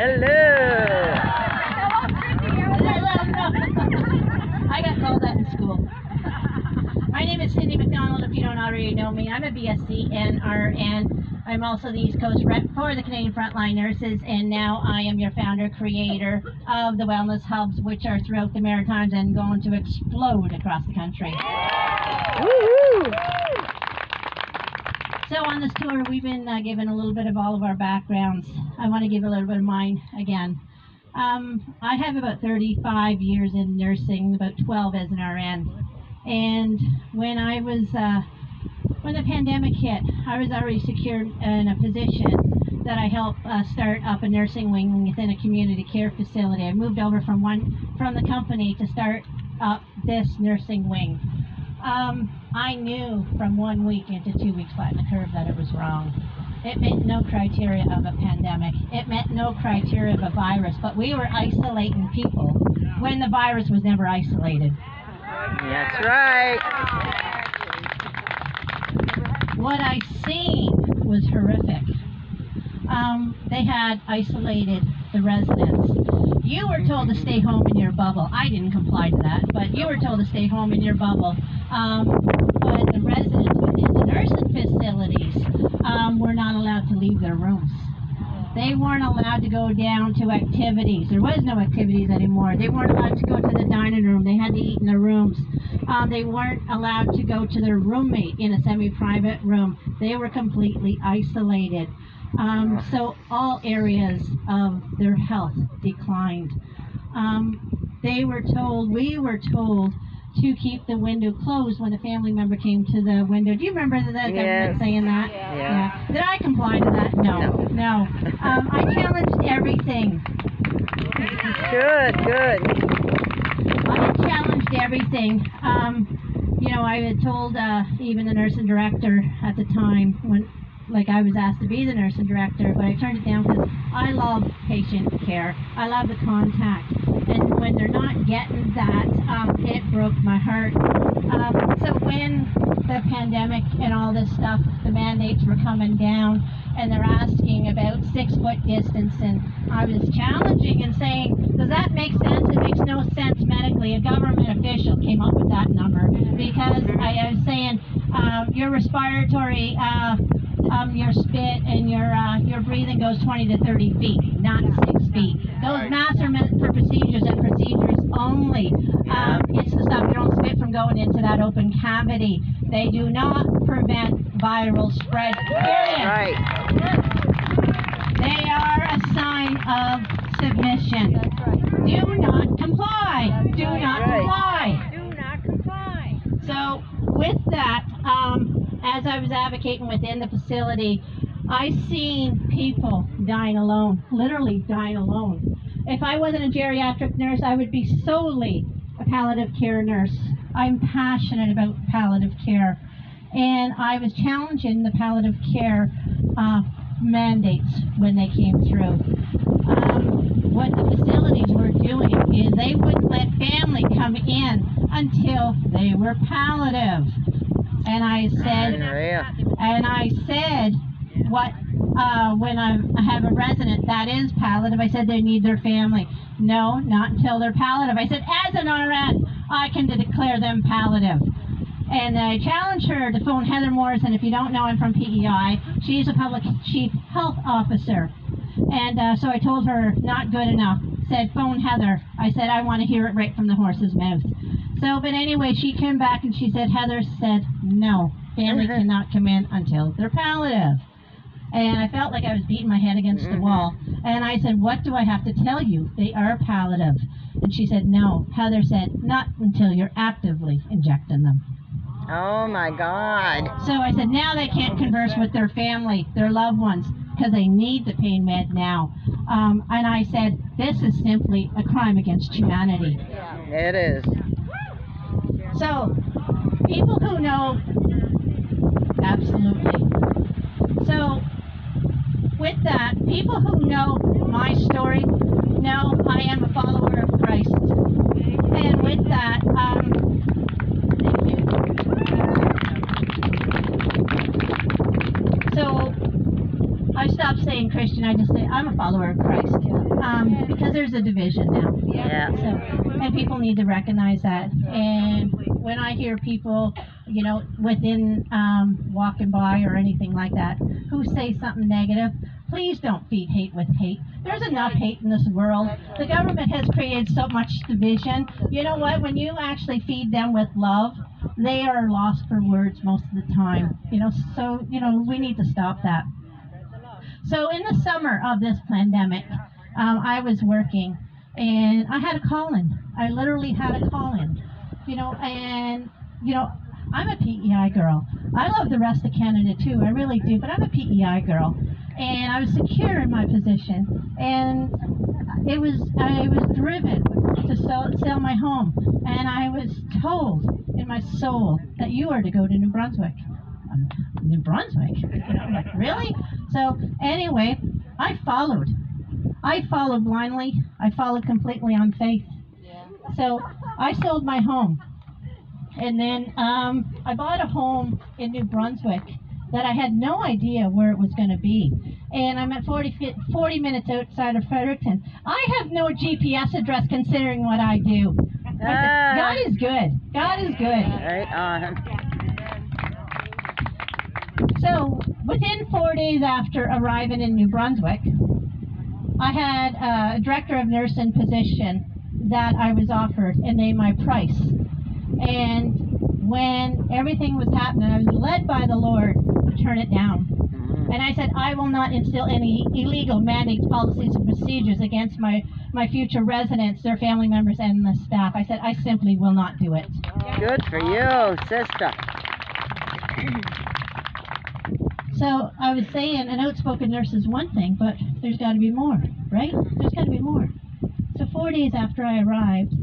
Hello. I got called that in school. My name is Cindy McDonald, if you don't already know me. I'm a BSc NRN. I'm also the East Coast rep for the Canadian Frontline Nurses, and now I am your founder, creator of the Wellness Hubs, which are throughout the Maritimes and going to explode across the country. Woo-hoo. So on this tour, we've been given a little bit of all of our backgrounds. I want to give a little bit of mine again. I have about 35 years in nursing, about 12 as an RN. And when the pandemic hit, I was already secured in a position that I helped start up a nursing wing within a community care facility. I moved over from the company to start up this nursing wing. I knew from 1 week into 2 weeks flattening the curve that it was wrong. It met no criteria of a pandemic. It met no criteria of a virus, but we were isolating people when the virus was never isolated. That's right. What I seen was horrific. They had isolated the residents. You were told to stay home in your bubble. I didn't comply to that, but you were told to stay home in your bubble. But the residents within the nursing facilities were not allowed to leave their rooms. They weren't allowed to go down to activities. There was no activities anymore. They weren't allowed to go to the dining room. They had to eat in their rooms. They weren't allowed to go to their roommate in a semi-private room. They were completely isolated. So all areas of their health declined. We were told to keep the window closed when a family member came to the window. Do you remember the government saying that? Yeah. Did I comply to that? No. I challenged everything. Good. I challenged everything. I had told even the nursing director at the time when I was asked to be the nursing director, but I turned it down because I love patient care. I love the contact. And when they're not getting that, it broke my heart. So when the pandemic and all this stuff, the mandates were coming down, and they're asking about 6-foot distance, and I was challenging and saying, does that make sense? It makes no sense medically. A government official came up with that number because I was saying your respiratory, your spit and your breathing goes 20 to 30 feet, not 6 feet. Those masks are meant for procedures and procedures only. It's the stuff you don't spit from going into that open cavity. They do not prevent viral spread, period. Right. They are a sign of submission. Do not comply. Do not comply. So with that, as I was advocating within the facility, I seen people dying alone, literally dying alone. If I wasn't a geriatric nurse, I would be solely a palliative care nurse. I'm passionate about palliative care, and I was challenging the palliative care mandates when they came through. What the facilities were doing is they wouldn't let family come in until they were palliative. And I said, when I have a resident that is palliative, I said they need their family. No, not until they're palliative. I said, as an RN, I can declare them palliative. And I challenged her to phone Heather Morrison. If you don't know, I'm from PEI. She's a public chief health officer. And so I told her, not good enough. Said, phone Heather. I said, I want to hear it right from the horse's mouth. So, but anyway, she came back and she said, Heather said, no, family cannot come in until they're palliative. And I felt like I was beating my head against the wall. And I said, what do I have to tell you? They are palliative. And she said, no. Heather said, not until you're actively injecting them. Oh my God. So I said, now they can't converse with their family, their loved ones, because they need the pain med now. And I said, this is simply a crime against humanity. It is. So, people who know, absolutely. So, with that, people who know my story know I am a follower of Christ. And with that, thank you. So, I stopped saying saying Christian, I just say I'm a follower of Christ. Because there's a division now. Yeah. So, and people need to recognize that. And when I hear people, you know, within walking by or anything like that, who say something negative, please don't feed hate with hate. There's enough hate in this world. The government has created so much division. You know what? When you actually feed them with love, they are lost for words most of the time. You know, so, you know, we need to stop that. So in the summer of this pandemic, I was working and I had a call-in. I literally had a call-in, you know, and, you know, I'm a PEI girl. I love the rest of Canada too, I really do, but I'm a PEI girl. And I was secure in my position, and I was driven to sell my home, and I was told in my soul that you are to go to New Brunswick. New Brunswick? You know, like, really? So anyway, I followed blindly. I followed completely on faith. So I sold my home, and then I bought a home in New Brunswick that I had no idea where it was going to be. And I'm at 40 minutes outside of Fredericton. I have no GPS address considering what I do. I said, God is good. God is good. Right on. So within 4 days after arriving in New Brunswick, I had a director of nursing position that I was offered, and named my price. And when everything was happening, I was led by the Lord to turn it down. And I said, I will not instill any illegal mandates, policies, and procedures against my future residents, their family members, and the staff. I said, I simply will not do it. Good for you, sister. So I was saying, an outspoken nurse is one thing, but there's got to be more, right? There's got to be more. So 4 days after I arrived,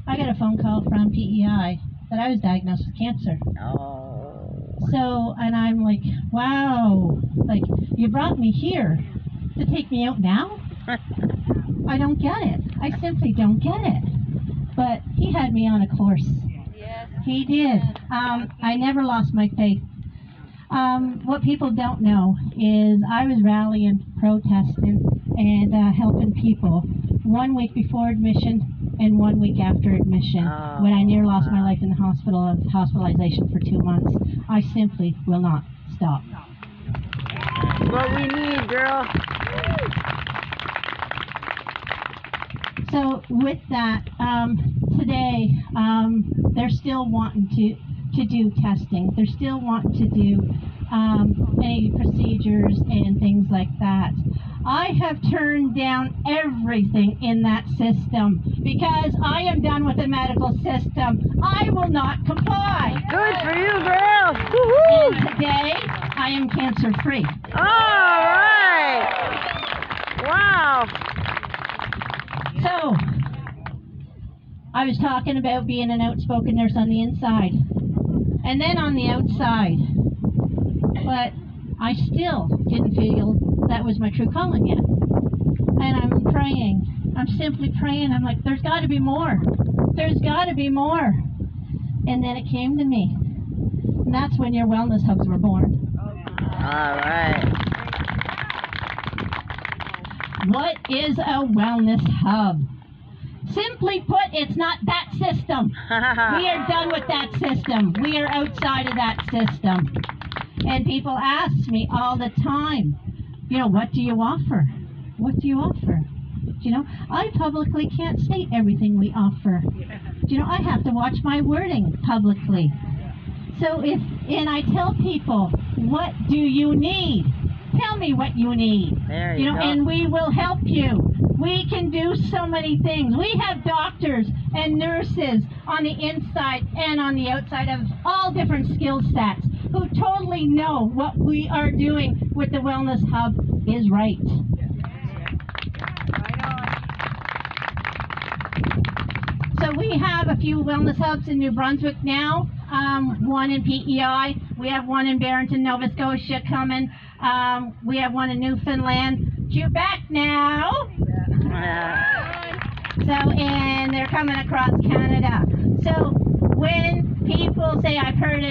I got a phone call from PEI that I was diagnosed with cancer. Oh. So, and I'm like, wow, like, you brought me here to take me out now? I don't get it. I simply don't get it. But he had me on a course. Yes. He did. I never lost my faith. What people don't know is I was rallying, protesting, and helping people 1 week before admission and 1 week after admission, when I near lost my life in the hospital of hospitalization for 2 months. I simply will not stop. That's what we need, girl. So with that, today, they're still wanting to do testing. They're still wanting to do any procedures and things like that. I have turned down everything in that system because I am done with the medical system. I will not comply. Good for you, girl. Woo-hoo. And today, I am cancer-free. All right. Wow. So, I was talking about being an outspoken nurse on the inside and then on the outside, but I still didn't feel that was my true calling yet. And I'm praying. I'm simply praying. I'm like, there's got to be more. There's got to be more. And then it came to me. And that's when your wellness hubs were born. All right. What is a wellness hub? Simply put, it's not that system. We are done with that system. We are outside of that system. And people ask me all the time, you know, what do you offer? What do you offer? You know, I publicly can't state everything we offer. You know, I have to watch my wording publicly. So and I tell people, what do you need? Tell me what you need. There you you know, go. and we will help you. We can do so many things. We have doctors and nurses on the inside and on the outside of all different skill sets who totally know what we are doing with the Wellness Hub is right. So we have a few wellness hubs in New Brunswick now, one in PEI, we have one in Barrington, Nova Scotia coming, we have one in Newfoundland. You back now? So, and they're coming across Canada. So when people say, I've heard it